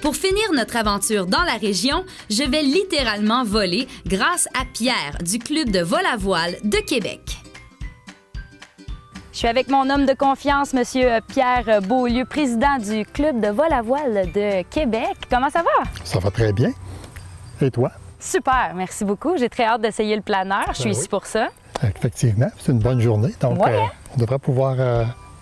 Pour finir notre aventure dans la région, je vais littéralement voler grâce à Pierre du Club de vol à voile de Québec. Je suis avec mon homme de confiance, M. Pierre Beaulieu, président du Club de vol à voile de Québec. Comment ça va? Ça va très bien. Et toi? Super, merci beaucoup. J'ai très hâte d'essayer le planeur. Je suis ici pour ça. Effectivement, c'est une bonne journée. Donc, on devrait pouvoir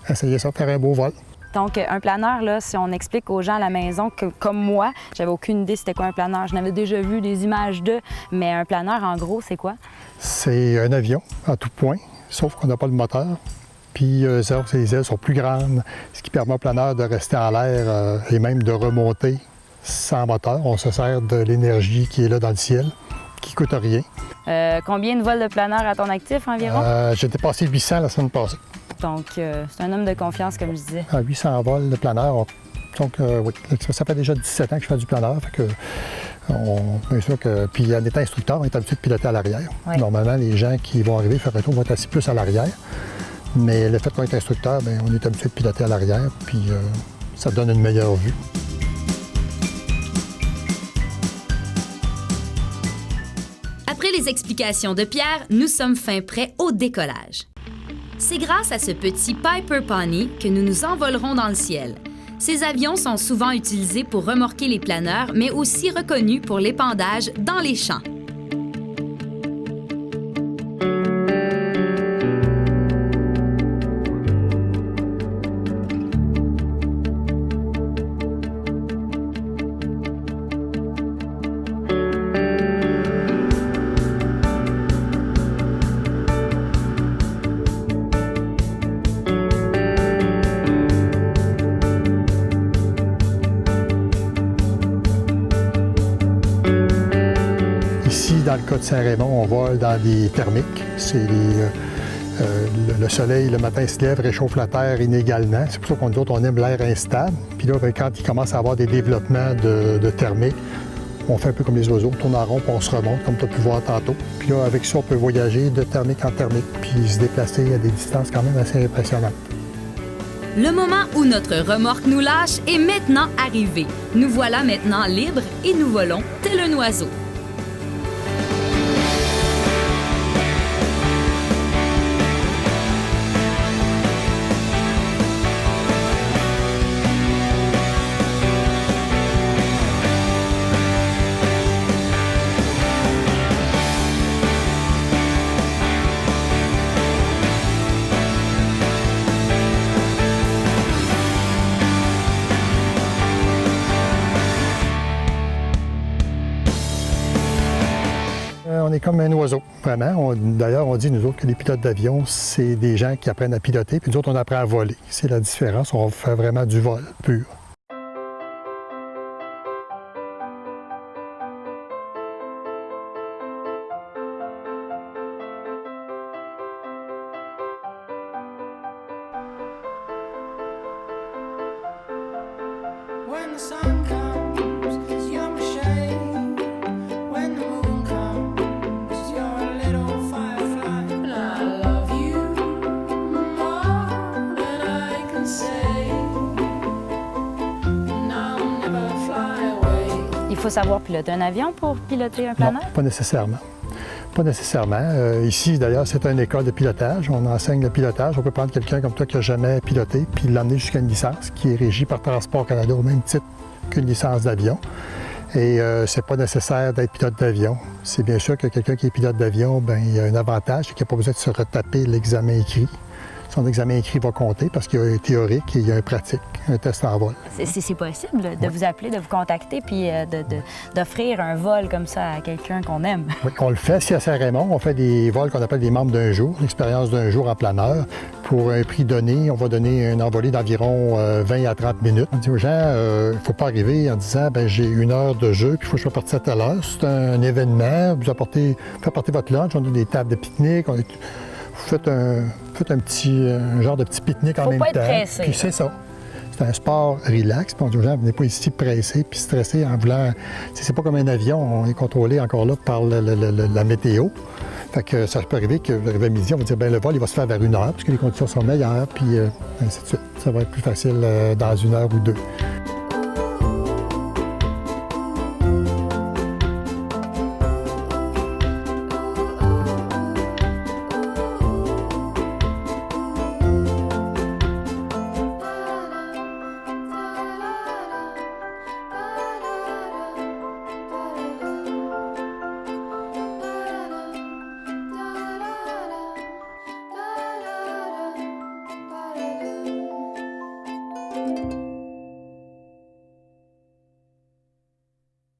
essayer ça, faire un beau vol. Donc, un planeur, là, si on explique aux gens à la maison que, comme moi, j'avais aucune idée c'était quoi un planeur. Je n'avais déjà vu des images d'eux, mais un planeur, en gros, c'est quoi? C'est un avion à tout point, sauf qu'on n'a pas de moteur. Puis, les ailes sont plus grandes, ce qui permet au planeur de rester en l'air et même de remonter sans moteur. On se sert de l'énergie qui est là dans le ciel, qui ne coûte rien. Combien de vols de planeur à ton actif environ? J'ai dépassé 800 la semaine passée. Donc, c'est un homme de confiance, comme je disais. 800 vols de planeur. Donc, oui, ça fait déjà 17 ans que je fais du planeur. Fait que, bien sûr que, puis en étant instructeur, on est habitué de piloter à l'arrière. Oui. Normalement, les gens qui vont arriver faire un tour vont être assis plus à l'arrière. Mais le fait qu'on est instructeur, bien, on est habitué de piloter à l'arrière, puis ça donne une meilleure vue. Après les explications de Pierre, nous sommes fin prêts au décollage. C'est grâce à ce petit Piper Pony que nous nous envolerons dans le ciel. Ces avions sont souvent utilisés pour remorquer les planeurs, mais aussi reconnus pour l'épandage dans les champs. Ici, dans le cas de Saint-Raymond, on vole dans des thermiques. C'est le soleil, le matin, se lève, réchauffe la terre inégalement. C'est pour ça qu'on nous autres, on aime l'air instable. Puis là, bien, quand il commence à avoir des développements de thermique, on fait un peu comme les oiseaux, on tourne en rond, puis on se remonte, comme tu as pu voir tantôt. Puis là, avec ça, on peut voyager de thermique en thermique, puis se déplacer à des distances quand même assez impressionnantes. Le moment où notre remorque nous lâche est maintenant arrivé. Nous voilà maintenant libres et nous volons tel un oiseau. On est comme un oiseau, vraiment. D'ailleurs, on dit, nous autres, que les pilotes d'avion, c'est des gens qui apprennent à piloter, puis nous autres, on apprend à voler. C'est la différence. On fait vraiment du vol pur. When the sun comes, you're my shade. When the moon comes, you're a little firefly. And I love you more than I can say. And I'll never fly away. Il faut savoir piloter un avion pour piloter un planeur? Non, pas nécessairement. Pas nécessairement. Ici, d'ailleurs, c'est une école de pilotage. On enseigne le pilotage. On peut prendre quelqu'un comme toi qui n'a jamais piloté puis l'emmener jusqu'à une licence qui est régie par Transport Canada au même titre qu'une licence d'avion. Et c'est pas nécessaire d'être pilote d'avion. C'est bien sûr que quelqu'un qui est pilote d'avion, bien, il y a un avantage, c'est qu'il n'a pas besoin de se retaper l'examen écrit. Son examen écrit va compter parce qu'il y a un théorique et il y a un pratique, un test en vol. C'est possible de vous appeler, de vous contacter, puis d'offrir un vol comme ça à quelqu'un qu'on aime. Oui, on le fait ici à Saint-Raymond. On fait des vols qu'on appelle des membres d'un jour, l'expérience d'un jour en planeur. Pour un prix donné, on va donner un envolé d'environ 20 à 30 minutes. On dit aux gens, il ne faut pas arriver en disant, bien, j'ai 1 heure de jeu, puis il faut que je sois parti à telle heure. C'est un événement, vous apportez votre lunch, on a des tables de pique-nique, vous faites un genre de petit pique-nique en même temps. Faut pas être pressé. Puis c'est ça. C'est un sport relax. Puis on dit aux gens, venez pas ici pressés puis stressés en voulant... C'est pas comme un avion, on est contrôlé encore là par la météo. Fait que ça peut arriver que vous arrivez à midi, on va dire, bien, le vol, il va se faire vers 1 heure, parce que les conditions sont meilleures, puis ainsi de suite. Ça va être plus facile dans 1 heure ou 2.